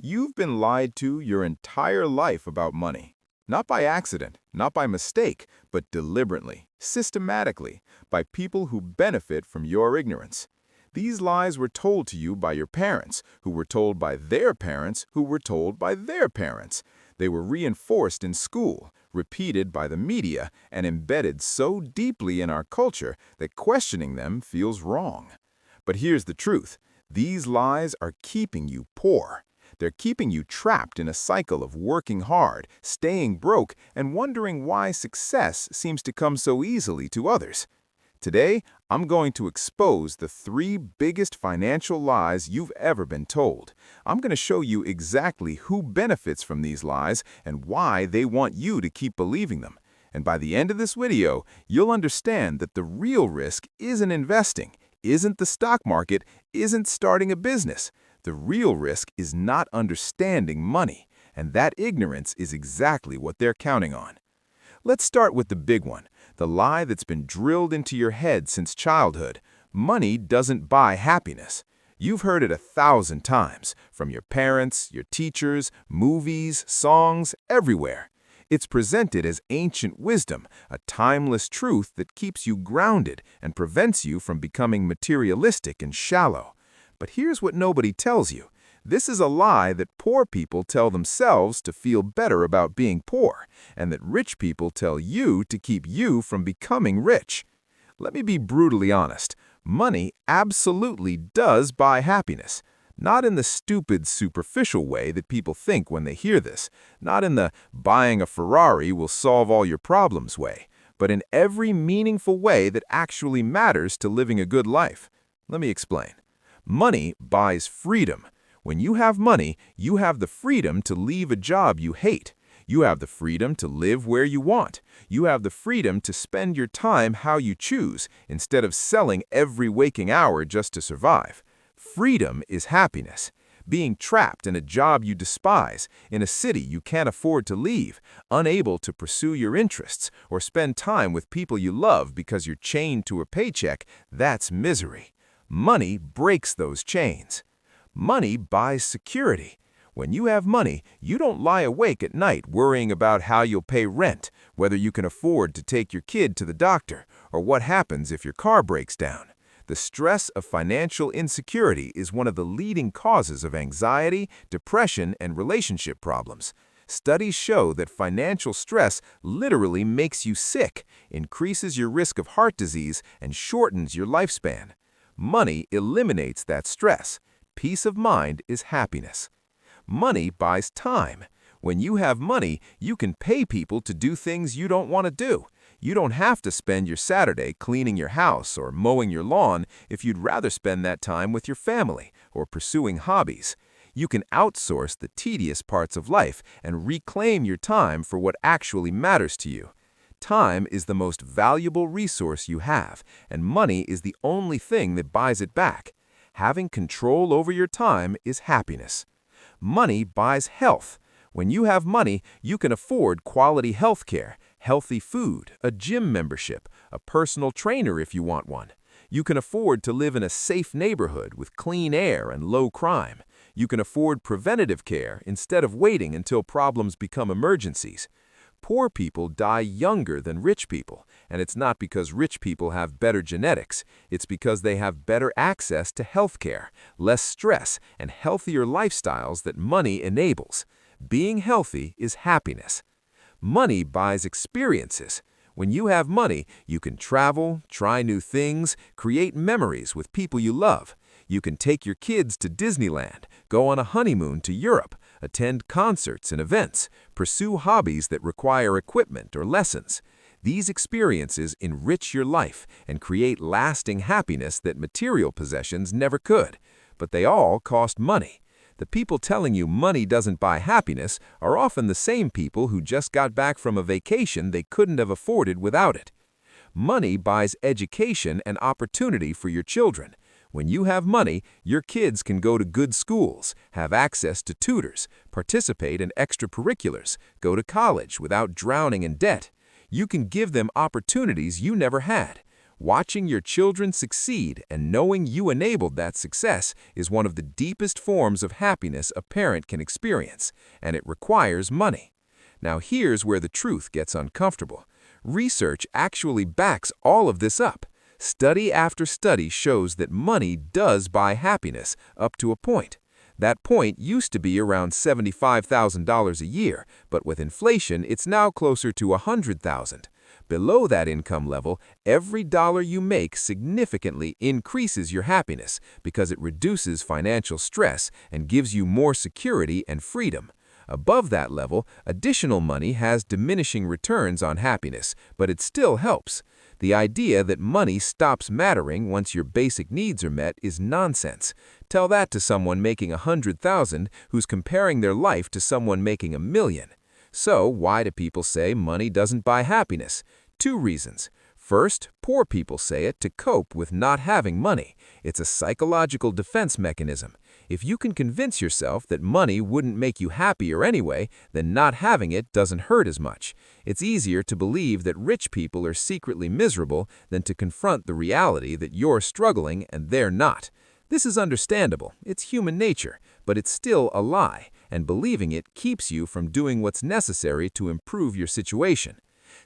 You've been lied to your entire life about money. Not by accident, not by mistake, but deliberately, systematically, by people who benefit from your ignorance. These lies were told to you by your parents, who were told by their parents, who were told by their parents. They were reinforced in school, repeated by the media, and embedded so deeply in our culture that questioning them feels wrong. But here's the truth. These lies are keeping you poor. They're keeping you trapped in a cycle of working hard, staying broke, and wondering why success seems to come so easily to others. Today, I'm going to expose the 3 biggest financial lies you've ever been told. I'm going to show you exactly who benefits from these lies and why they want you to keep believing them. And by the end of this video, you'll understand that the real risk isn't investing, isn't the stock market, isn't starting a business. The real risk is not understanding money, and that ignorance is exactly what they're counting on. Let's start with the big one, the lie that's been drilled into your head since childhood. Money doesn't buy happiness. You've heard it 1,000 times, from your parents, your teachers, movies, songs, everywhere. It's presented as ancient wisdom, a timeless truth that keeps you grounded and prevents you from becoming materialistic and shallow. But here's what nobody tells you. This is a lie that poor people tell themselves to feel better about being poor, and that rich people tell you to keep you from becoming rich. Let me be brutally honest. Money absolutely does buy happiness. Not in the stupid, superficial way that people think when they hear this. Not in the buying a Ferrari will solve all your problems way, but in every meaningful way that actually matters to living a good life. Let me explain. Money buys freedom. When you have money, you have the freedom to leave a job you hate. You have the freedom to live where you want. You have the freedom to spend your time how you choose, instead of selling every waking hour just to survive. Freedom is happiness. Being trapped in a job you despise, in a city you can't afford to leave, unable to pursue your interests, or spend time with people you love because you're chained to a paycheck, that's misery. Money breaks those chains. Money buys security. When you have money, you don't lie awake at night worrying about how you'll pay rent, whether you can afford to take your kid to the doctor, or what happens if your car breaks down. The stress of financial insecurity is one of the leading causes of anxiety, depression, and relationship problems. Studies show that financial stress literally makes you sick, increases your risk of heart disease, and shortens your lifespan. Money eliminates that stress. Peace of mind is happiness. Money buys time. When you have money, you can pay people to do things you don't want to do. You don't have to spend your Saturday cleaning your house or mowing your lawn if you'd rather spend that time with your family or pursuing hobbies. You can outsource the tedious parts of life and reclaim your time for what actually matters to you. Time is the most valuable resource you have, and money is the only thing that buys it back. Having control over your time is happiness. Money buys health. When you have money, you can afford quality health care, healthy food, a gym membership, a personal trainer if you want one. You can afford to live in a safe neighborhood with clean air and low crime. You can afford preventative care instead of waiting until problems become emergencies. Poor people die younger than rich people, and it's not because rich people have better genetics. It's because they have better access to health care, less stress, and healthier lifestyles that money enables. Being healthy is happiness. Money buys experiences. When you have money, you can travel, try new things, create memories with people you love. You can take your kids to Disneyland, go on a honeymoon to Europe, attend concerts and events, pursue hobbies that require equipment or lessons. These experiences enrich your life and create lasting happiness that material possessions never could. But they all cost money. The people telling you money doesn't buy happiness are often the same people who just got back from a vacation they couldn't have afforded without it. Money buys education and opportunity for your children. When you have money, your kids can go to good schools, have access to tutors, participate in extracurriculars, go to college without drowning in debt. You can give them opportunities you never had. Watching your children succeed and knowing you enabled that success is one of the deepest forms of happiness a parent can experience, and it requires money. Now here's where the truth gets uncomfortable. Research actually backs all of this up. Study after study shows that money does buy happiness up to a point. That point used to be around $75,000 a year, but with inflation, it's now closer to $100,000. Below that income level, every dollar you make significantly increases your happiness because it reduces financial stress and gives you more security and freedom. Above that level, additional money has diminishing returns on happiness, but it still helps. The idea that money stops mattering once your basic needs are met is nonsense. Tell that to someone making $100,000 who's comparing their life to someone making $1 million. So, why do people say money doesn't buy happiness? Two reasons. First, poor people say it to cope with not having money. It's a psychological defense mechanism. If you can convince yourself that money wouldn't make you happier anyway, then not having it doesn't hurt as much. It's easier to believe that rich people are secretly miserable than to confront the reality that you're struggling and they're not. This is understandable. It's human nature, but it's still a lie, and believing it keeps you from doing what's necessary to improve your situation.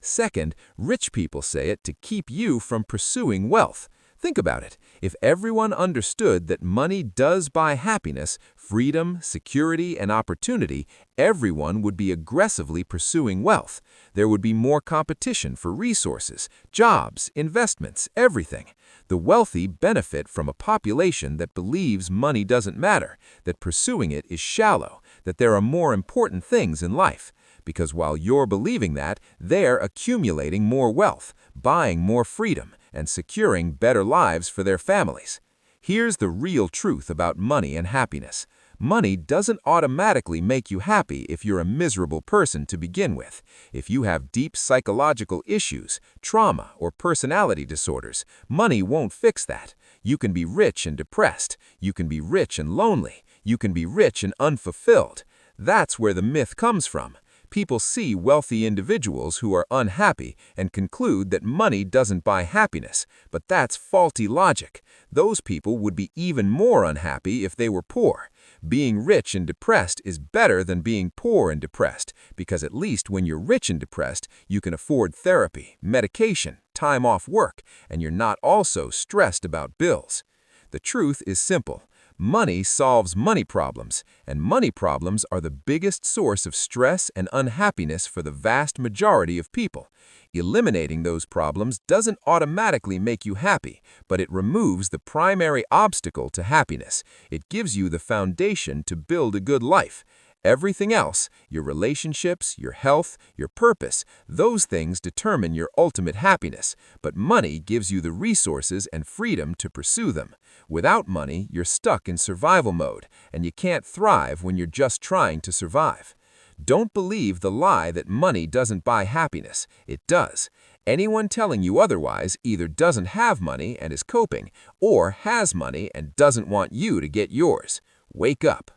Second, rich people say it to keep you from pursuing wealth. Think about it. If everyone understood that money does buy happiness, freedom, security, and opportunity, everyone would be aggressively pursuing wealth. There would be more competition for resources, jobs, investments, everything. The wealthy benefit from a population that believes money doesn't matter, that pursuing it is shallow, that there are more important things in life. Because while you're believing that, they're accumulating more wealth, buying more freedom, and securing better lives for their families. Here's the real truth about money and happiness. Money doesn't automatically make you happy if you're a miserable person to begin with. If you have deep psychological issues, trauma, or personality disorders, money won't fix that. You can be rich and depressed. You can be rich and lonely. You can be rich and unfulfilled. That's where the myth comes from. People see wealthy individuals who are unhappy and conclude that money doesn't buy happiness, but that's faulty logic. Those people would be even more unhappy if they were poor. Being rich and depressed is better than being poor and depressed, because at least when you're rich and depressed, you can afford therapy, medication, time off work, and you're not also stressed about bills. The truth is simple. Money solves money problems, and money problems are the biggest source of stress and unhappiness for the vast majority of people. Eliminating those problems doesn't automatically make you happy, but it removes the primary obstacle to happiness. It gives you the foundation to build a good life. Everything else, your relationships, your health, your purpose, those things determine your ultimate happiness, but money gives you the resources and freedom to pursue them. Without money, you're stuck in survival mode, and you can't thrive when you're just trying to survive. Don't believe the lie that money doesn't buy happiness. It does. Anyone telling you otherwise either doesn't have money and is coping, or has money and doesn't want you to get yours. Wake up.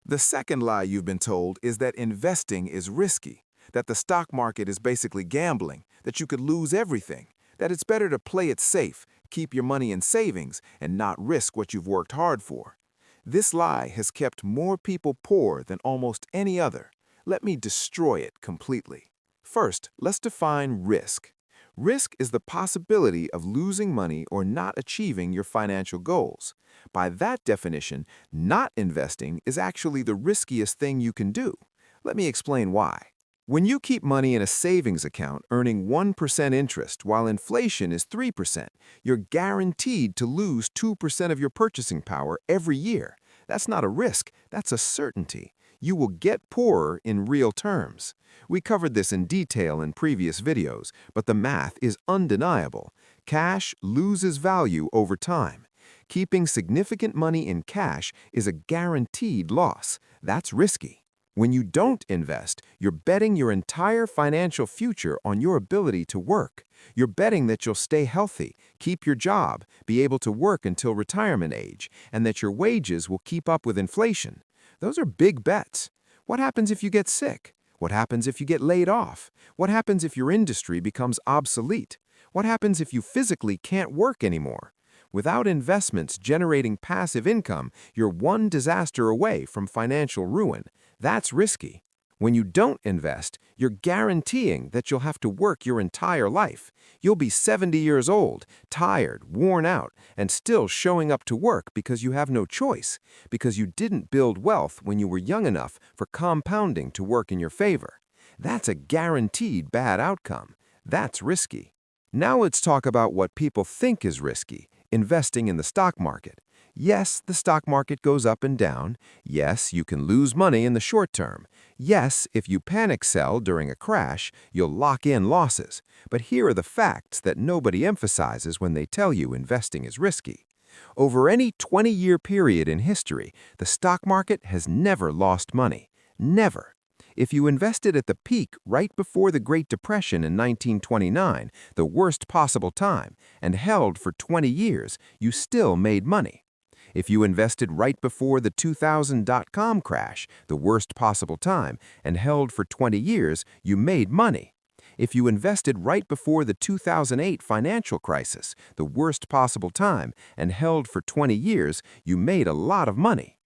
The second lie you've been told is that investing is risky, that the stock market is basically gambling, that you could lose everything, that it's better to play it safe, keep your money in savings, and not risk what you've worked hard for. This lie has kept more people poor than almost any other. Let me destroy it completely. First, let's define risk. Risk is the possibility of losing money or not achieving your financial goals. By that definition, not investing is actually the riskiest thing you can do. Let me explain why. When you keep money in a savings account earning 1% interest while inflation is 3%, you're guaranteed to lose 2% of your purchasing power every year. That's not a risk, that's a certainty. You will get poorer in real terms. We covered this in detail in previous videos, but the math is undeniable. Cash loses value over time. Keeping significant money in cash is a guaranteed loss. That's risky. When you don't invest, you're betting your entire financial future on your ability to work. You're betting that you'll stay healthy, keep your job, be able to work until retirement age, and that your wages will keep up with inflation. Those are big bets. What happens if you get sick? What happens if you get laid off? What happens if your industry becomes obsolete? What happens if you physically can't work anymore? Without investments generating passive income, you're one disaster away from financial ruin. That's risky. When you don't invest, you're guaranteeing that you'll have to work your entire life. You'll be 70 years old, tired, worn out, and still showing up to work because you have no choice, because you didn't build wealth when you were young enough for compounding to work in your favor. That's a guaranteed bad outcome. That's risky. Now let's talk about what people think is risky: investing in the stock market. Yes, the stock market goes up and down. Yes, you can lose money in the short term. Yes, if you panic sell during a crash, you'll lock in losses. But here are the facts that nobody emphasizes when they tell you investing is risky. Over any 20-year period in history, the stock market has never lost money. Never. If you invested at the peak right before the Great Depression in 1929, the worst possible time, and held for 20 years, you still made money. If you invested right before the 2000 dot-com crash, the worst possible time, and held for 20 years, you made money. If you invested right before the 2008 financial crisis, the worst possible time, and held for 20 years, you made a lot of money.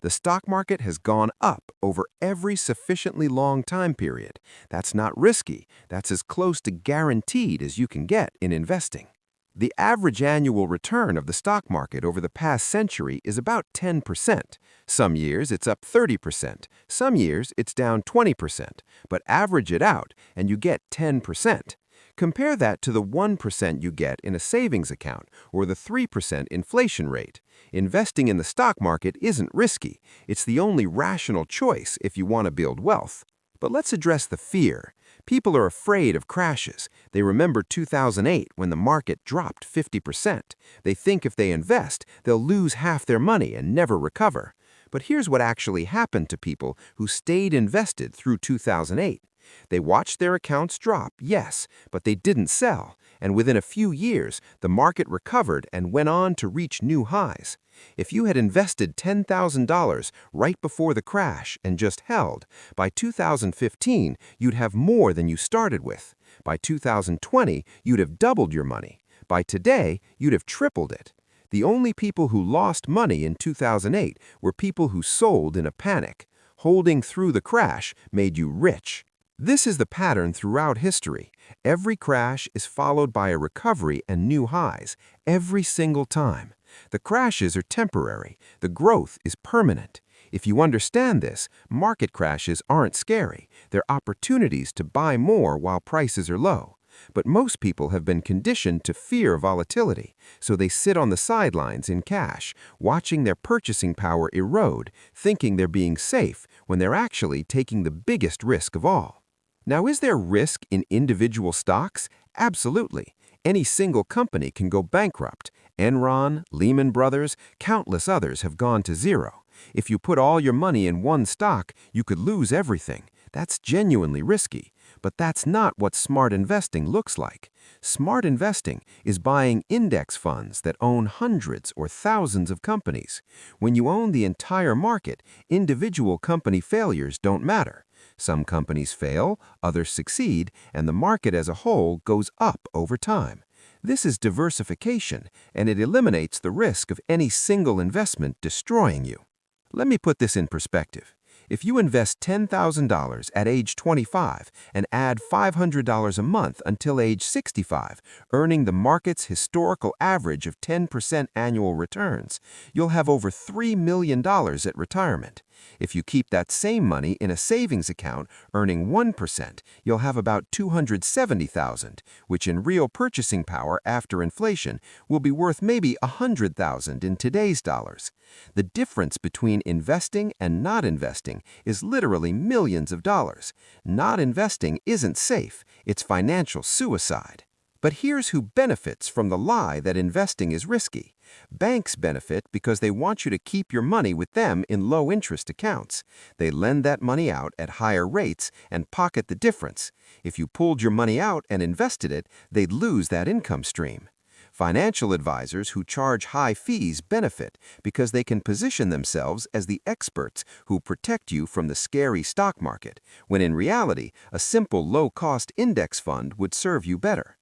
The stock market has gone up over every sufficiently long time period. That's not risky. That's as close to guaranteed as you can get in investing. The average annual return of the stock market over the past century is about 10%. Some years it's up 30%. Some years it's down 20%. But average it out and you get 10%. Compare that to the 1% you get in a savings account or the 3% inflation rate. Investing in the stock market isn't risky. It's the only rational choice if you want to build wealth. But let's address the fear. People are afraid of crashes. They remember 2008 when the market dropped 50%. They think if they invest, they'll lose half their money and never recover. But here's what actually happened to people who stayed invested through 2008. They watched their accounts drop, yes, but they didn't sell, and within a few years, the market recovered and went on to reach new highs. If you had invested $10,000 right before the crash and just held, by 2015, you'd have more than you started with. By 2020, you'd have doubled your money. By today, you'd have tripled it. The only people who lost money in 2008 were people who sold in a panic. Holding through the crash made you rich. This is the pattern throughout history. Every crash is followed by a recovery and new highs, every single time. The crashes are temporary. The growth is permanent. If you understand this, market crashes aren't scary. They're opportunities to buy more while prices are low. But most people have been conditioned to fear volatility, so they sit on the sidelines in cash, watching their purchasing power erode, thinking they're being safe when they're actually taking the biggest risk of all. Now, is there risk in individual stocks? Absolutely. Any single company can go bankrupt. Enron, Lehman Brothers, countless others have gone to zero. If you put all your money in one stock, you could lose everything. That's genuinely risky. But that's not what smart investing looks like. Smart investing is buying index funds that own hundreds or thousands of companies. When you own the entire market, individual company failures don't matter. Some companies fail, others succeed, and the market as a whole goes up over time. This is diversification, and it eliminates the risk of any single investment destroying you. Let me put this in perspective. If you invest $10,000 at age 25 and add $500 a month until age 65, earning the market's historical average of 10% annual returns, you'll have over $3 million at retirement. If you keep that same money in a savings account earning 1%, you'll have about $270,000, which in real purchasing power after inflation will be worth maybe $100,000 in today's dollars. The difference between investing and not investing is literally millions of dollars. Not investing isn't safe, it's financial suicide. But here's who benefits from the lie that investing is risky. Banks benefit because they want you to keep your money with them in low-interest accounts. They lend that money out at higher rates and pocket the difference. If you pulled your money out and invested it, they'd lose that income stream. Financial advisors who charge high fees benefit because they can position themselves as the experts who protect you from the scary stock market, when in reality, a simple low-cost index fund would serve you better.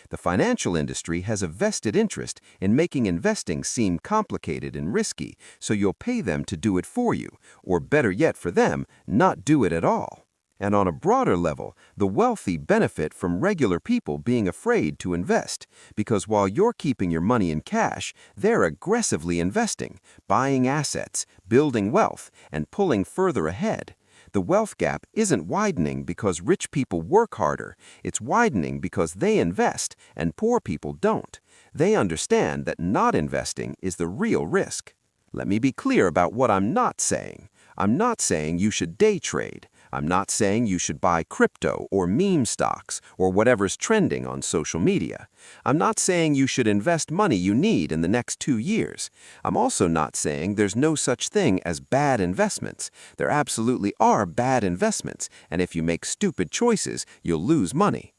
The financial industry has a vested interest in making investing seem complicated and risky, so you'll pay them to do it for you, or better yet for them, not do it at all. And on a broader level, the wealthy benefit from regular people being afraid to invest, because while you're keeping your money in cash, they're aggressively investing, buying assets, building wealth, and pulling further ahead. The wealth gap isn't widening because rich people work harder, it's widening because they invest and poor people don't. They understand that not investing is the real risk. Let me be clear about what I'm not saying. I'm not saying you should day trade. I'm not saying you should buy crypto or meme stocks or whatever's trending on social media. I'm not saying you should invest money you need in the next 2 years. I'm also not saying there's no such thing as bad investments. There absolutely are bad investments, and if you make stupid choices, you'll lose money.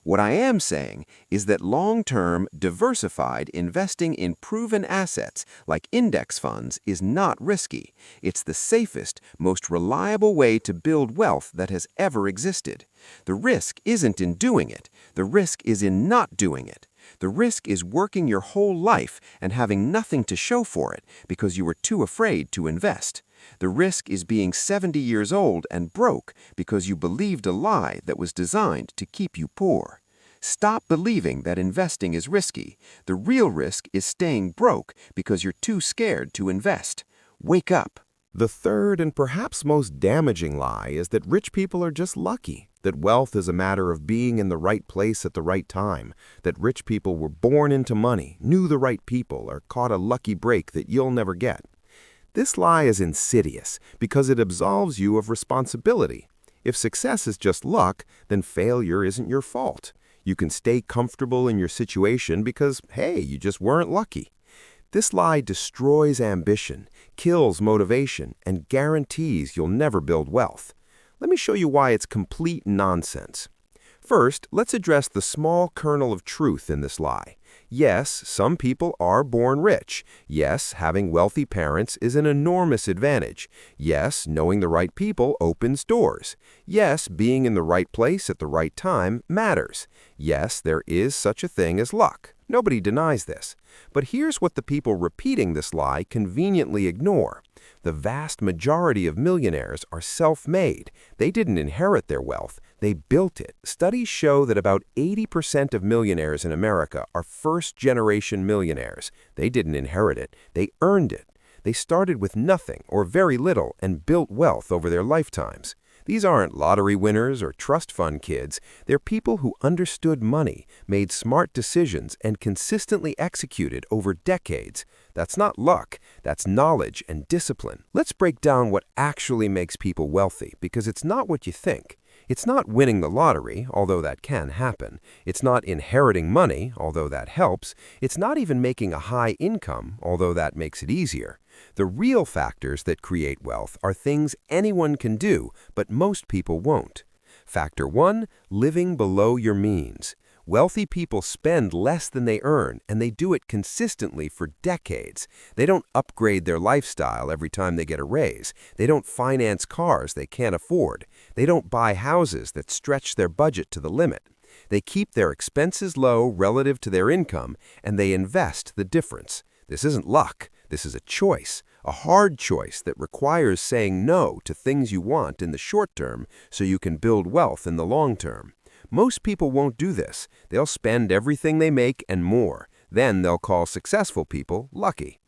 What I am saying is that long-term, diversified investing in proven assets like index funds is not risky. It's the safest, most reliable way to build wealth that has ever existed. The risk isn't in doing it. The risk is in not doing it. The risk is working your whole life and having nothing to show for it because you were too afraid to invest. The risk is being 70 years old and broke because you believed a lie that was designed to keep you poor. Stop believing that investing is risky. The real risk is staying broke because you're too scared to invest. Wake up. The third and perhaps most damaging lie is that rich people are just lucky, that wealth is a matter of being in the right place at the right time, that rich people were born into money, knew the right people, or caught a lucky break that you'll never get. This lie is insidious because it absolves you of responsibility. If success is just luck, then failure isn't your fault. You can stay comfortable in your situation because, hey, you just weren't lucky. This lie destroys ambition, kills motivation, and guarantees you'll never build wealth. Let me show you why it's complete nonsense. First, let's address the small kernel of truth in this lie. Yes, some people are born rich. Yes, having wealthy parents is an enormous advantage. Yes, knowing the right people opens doors. Yes, being in the right place at the right time matters. Yes, there is such a thing as luck. Nobody denies this. But here's what the people repeating this lie conveniently ignore. The vast majority of millionaires are self-made. They didn't inherit their wealth. They built it. Studies show that about 80% of millionaires in America are first-generation millionaires. They didn't inherit it. They earned it. They started with nothing or very little and built wealth over their lifetimes. These aren't lottery winners or trust fund kids. They're people who understood money, made smart decisions, and consistently executed over decades. That's not luck. That's knowledge and discipline. Let's break down what actually makes people wealthy, because it's not what you think. It's not winning the lottery, although that can happen. It's not inheriting money, although that helps. It's not even making a high income, although that makes it easier. The real factors that create wealth are things anyone can do, but most people won't. Factor 1, living below your means. Wealthy people spend less than they earn, and they do it consistently for decades. They don't upgrade their lifestyle every time they get a raise. They don't finance cars they can't afford. They don't buy houses that stretch their budget to the limit. They keep their expenses low relative to their income, and they invest the difference. This isn't luck. This is a choice, a hard choice that requires saying no to things you want in the short term so you can build wealth in the long term. Most people won't do this. They'll spend everything they make and more. Then they'll call successful people lucky.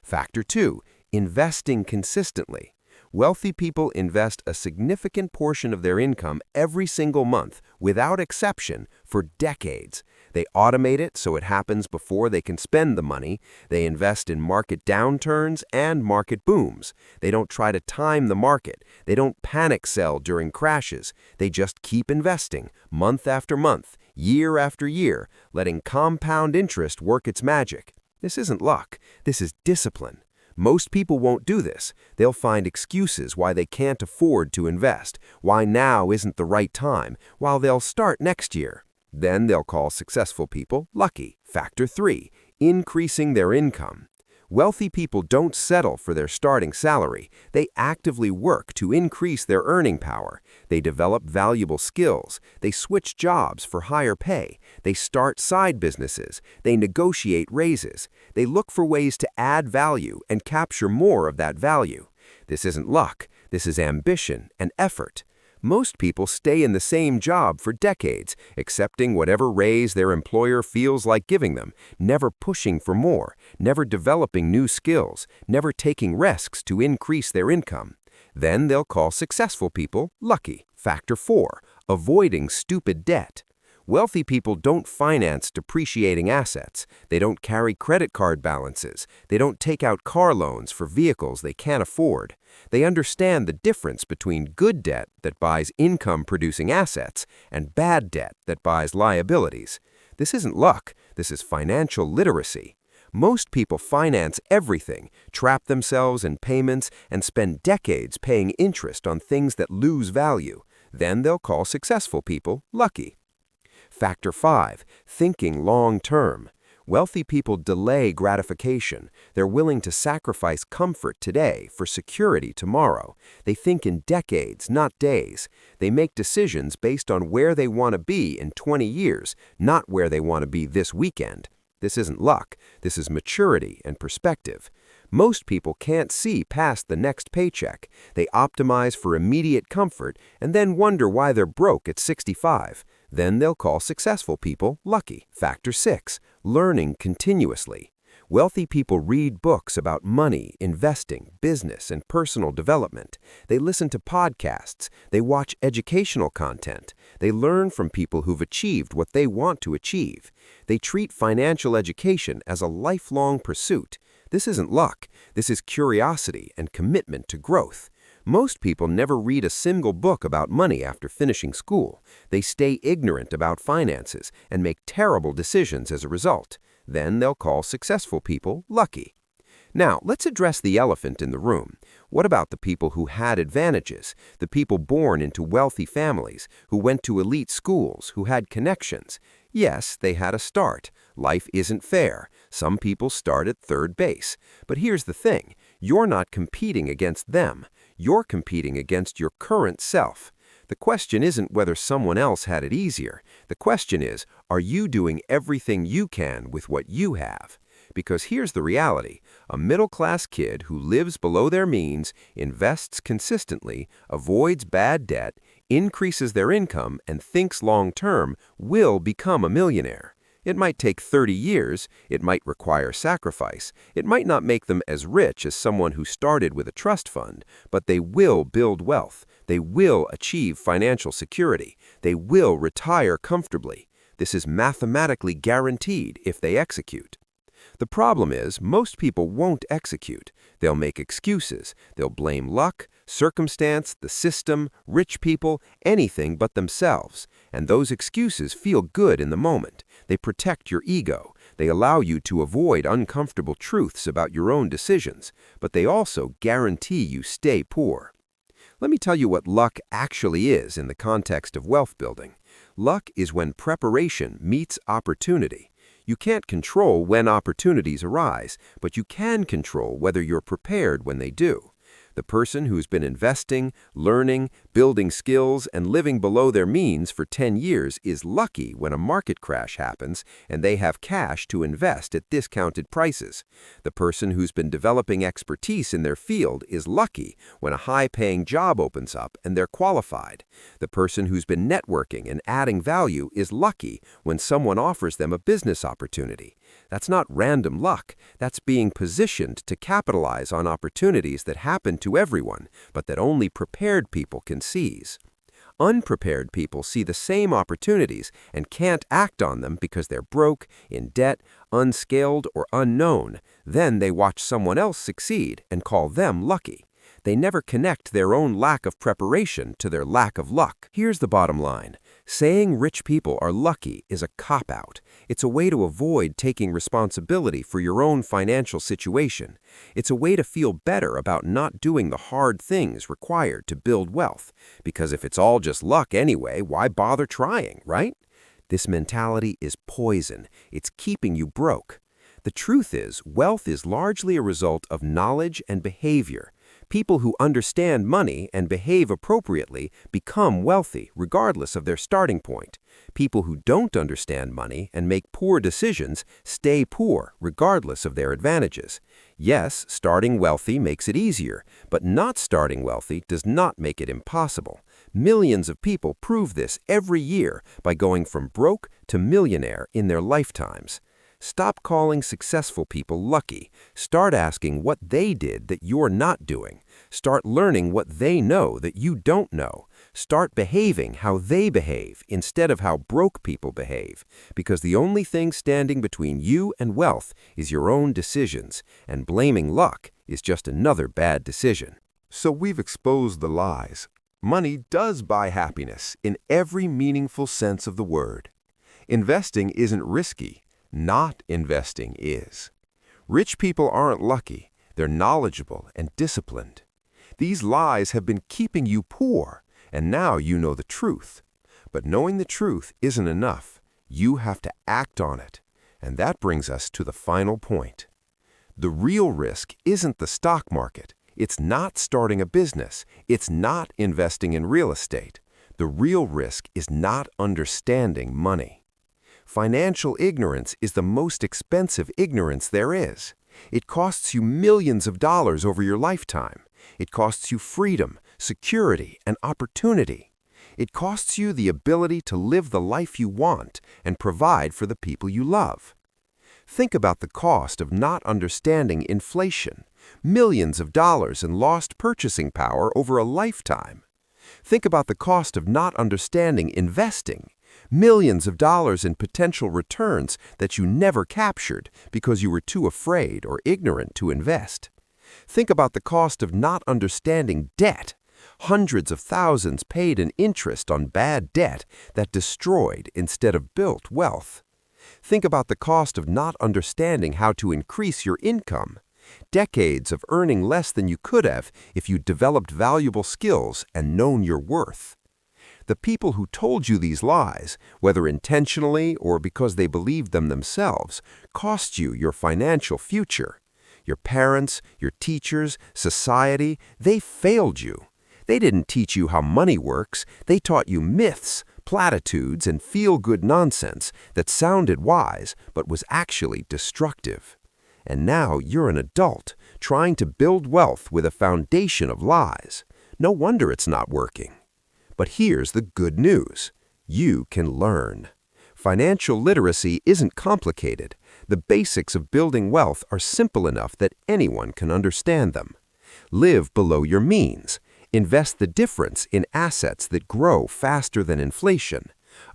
Factor 2, investing consistently. Wealthy people invest a significant portion of their income every single month, without exception, for decades. They automate it so it happens before they can spend the money. They invest in market downturns and market booms. They don't try to time the market. They don't panic sell during crashes. They just keep investing, month after month, year after year, letting compound interest work its magic. This isn't luck. This is discipline. Most people won't do this. They'll find excuses why they can't afford to invest, why now isn't the right time, while they'll start next year. Then they'll call successful people lucky. Factor 3, increasing their income. Wealthy people don't settle for their starting salary. They actively work to increase their earning power. They develop valuable skills. They switch jobs for higher pay. They start side businesses. They negotiate raises. They look for ways to add value and capture more of that value. This isn't luck. This is ambition and effort. Most people stay in the same job for decades, accepting whatever raise their employer feels like giving them, never pushing for more, never developing new skills, never taking risks to increase their income. Then they'll call successful people lucky. Factor 4, avoiding stupid debt. Wealthy people don't finance depreciating assets. They don't carry credit card balances. They don't take out car loans for vehicles they can't afford. They understand the difference between good debt that buys income-producing assets and bad debt that buys liabilities. This isn't luck. This is financial literacy. Most people finance everything, trap themselves in payments, and spend decades paying interest on things that lose value. Then they'll call successful people lucky. Factor 5, thinking long-term. Wealthy people delay gratification. They're willing to sacrifice comfort today for security tomorrow. They think in decades, not days. They make decisions based on where they want to be in 20 years, not where they want to be this weekend. This isn't luck. This is maturity and perspective. Most people can't see past the next paycheck. They optimize for immediate comfort and then wonder why they're broke at 65. Then they'll call successful people lucky. Factor 6, learning continuously. Wealthy people read books about money, investing, business, and personal development. They listen to podcasts. They watch educational content. They learn from people who've achieved what they want to achieve. They treat financial education as a lifelong pursuit. This isn't luck. This is curiosity and commitment to growth. Most people never read a single book about money after finishing school. They stay ignorant about finances and make terrible decisions as a result. Then they'll call successful people lucky. Now, let's address the elephant in the room. What about the people who had advantages? The people born into wealthy families, who went to elite schools, who had connections? Yes, they had a start. Life isn't fair. Some people start at third base. But here's the thing. You're not competing against them. You're competing against your current self. The question isn't whether someone else had it easier. The question is, are you doing everything you can with what you have? Because here's the reality. A middle-class kid who lives below their means, invests consistently, avoids bad debt, increases their income, and thinks long-term will become a millionaire. It might take 30 years, it might require sacrifice, it might not make them as rich as someone who started with a trust fund, but they will build wealth, they will achieve financial security, they will retire comfortably. This is mathematically guaranteed if they execute. The problem is, most people won't execute. They'll make excuses. They'll blame luck, circumstance, the system, rich people, anything but themselves. And those excuses feel good in the moment. They protect your ego. They allow you to avoid uncomfortable truths about your own decisions. But they also guarantee you stay poor. Let me tell you what luck actually is in the context of wealth building. Luck is when preparation meets opportunity. You can't control when opportunities arise, but you can control whether you're prepared when they do. The person who's been investing, learning, building skills, and living below their means for 10 years is lucky when a market crash happens and they have cash to invest at discounted prices. The person who's been developing expertise in their field is lucky when a high-paying job opens up and they're qualified. The person who's been networking and adding value is lucky when someone offers them a business opportunity. That's not random luck. That's being positioned to capitalize on opportunities that happen to everyone, but that only prepared people can seize. Unprepared people see the same opportunities and can't act on them because they're broke, in debt, unskilled, or unknown. Then they watch someone else succeed and call them lucky. They never connect their own lack of preparation to their lack of luck. Here's the bottom line. Saying rich people are lucky is a cop-out. It's a way to avoid taking responsibility for your own financial situation. It's a way to feel better about not doing the hard things required to build wealth. Because if it's all just luck anyway, why bother trying, right? This mentality is poison. It's keeping you broke. The truth is, wealth is largely a result of knowledge and behavior. People who understand money and behave appropriately become wealthy, regardless of their starting point. People who don't understand money and make poor decisions stay poor, regardless of their advantages. Yes, starting wealthy makes it easier, but not starting wealthy does not make it impossible. Millions of people prove this every year by going from broke to millionaire in their lifetimes. Stop calling successful people lucky. Start asking what they did that you're not doing. Start learning what they know that you don't know. Start behaving how they behave instead of how broke people behave, because the only thing standing between you and wealth is your own decisions, and blaming luck is just another bad decision. So we've exposed the lies. Money does buy happiness in every meaningful sense of the word. Investing isn't risky. Not investing is. Rich people aren't lucky. They're knowledgeable and disciplined. These lies have been keeping you poor, and now you know the truth. But knowing the truth isn't enough. You have to act on it. And that brings us to the final point. The real risk isn't the stock market. It's not starting a business. It's not investing in real estate. The real risk is not understanding money. Financial ignorance is the most expensive ignorance there is. It costs you millions of dollars over your lifetime. It costs you freedom, security, and opportunity. It costs you the ability to live the life you want and provide for the people you love. Think about the cost of not understanding inflation, millions of dollars in lost purchasing power over a lifetime. Think about the cost of not understanding investing, millions of dollars in potential returns that you never captured because you were too afraid or ignorant to invest. Think about the cost of not understanding debt, hundreds of thousands paid in interest on bad debt that destroyed instead of built wealth. Think about the cost of not understanding how to increase your income, decades of earning less than you could have if you developed valuable skills and known your worth. The people who told you these lies, whether intentionally or because they believed them themselves, cost you your financial future. Your parents, your teachers, society, they failed you. They didn't teach you how money works. They taught you myths, platitudes, and feel-good nonsense that sounded wise but was actually destructive. And now you're an adult, trying to build wealth with a foundation of lies. No wonder it's not working. But here's the good news. You can learn. Financial literacy isn't complicated. The basics of building wealth are simple enough that anyone can understand them. Live below your means. Invest the difference in assets that grow faster than inflation.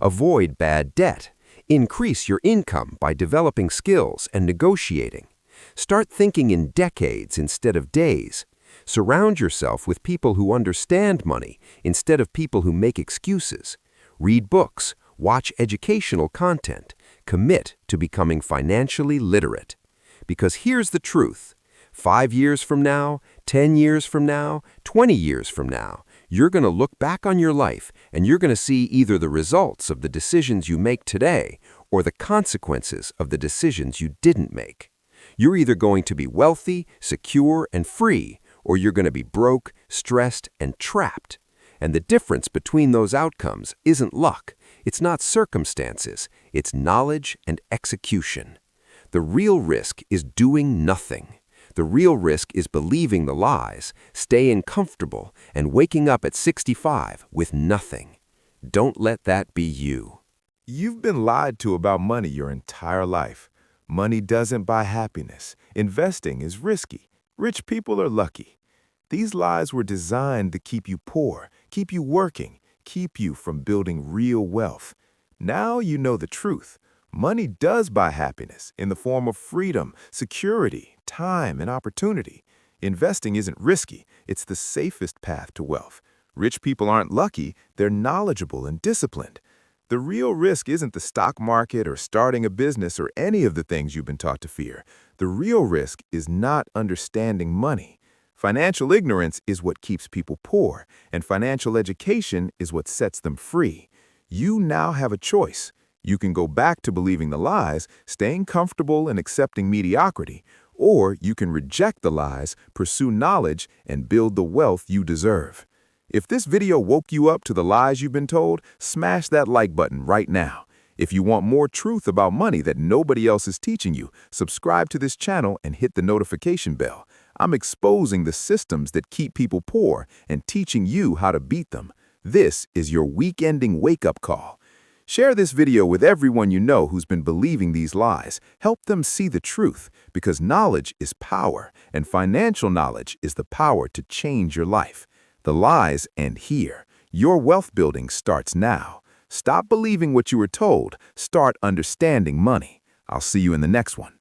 Avoid bad debt. Increase your income by developing skills and negotiating. Start thinking in decades instead of days. Surround yourself with people who understand money instead of people who make excuses. Read books, watch educational content, commit to becoming financially literate. Because here's the truth. 5 years from now, 10 years from now, 20 years from now, you're going to look back on your life and you're going to see either the results of the decisions you make today or the consequences of the decisions you didn't make. You're either going to be wealthy, secure, and free, or you're going to be broke, stressed, and trapped. And the difference between those outcomes isn't luck. It's not circumstances. It's knowledge and execution. The real risk is doing nothing. The real risk is believing the lies, staying comfortable, and waking up at 65 with nothing. Don't let that be you. You've been lied to about money your entire life. Money doesn't buy happiness. Investing is risky. Rich people are lucky. These lies were designed to keep you poor, keep you working, keep you from building real wealth. Now you know the truth. Money does buy happiness in the form of freedom, security, time, and opportunity. Investing isn't risky. It's the safest path to wealth. Rich people aren't lucky. They're knowledgeable and disciplined. The real risk isn't the stock market or starting a business or any of the things you've been taught to fear. The real risk is not understanding money. Financial ignorance is what keeps people poor, and financial education is what sets them free. You now have a choice. You can go back to believing the lies, staying comfortable and accepting mediocrity, or you can reject the lies, pursue knowledge, and build the wealth you deserve. If this video woke you up to the lies you've been told, smash that like button right now. If you want more truth about money that nobody else is teaching you, subscribe to this channel and hit the notification bell. I'm exposing the systems that keep people poor and teaching you how to beat them. This is your week-ending wake-up call. Share this video with everyone you know who's been believing these lies. Help them see the truth, because knowledge is power, and financial knowledge is the power to change your life. The lies end here. Your wealth building starts now. Stop believing what you were told. Start understanding money. I'll see you in the next one.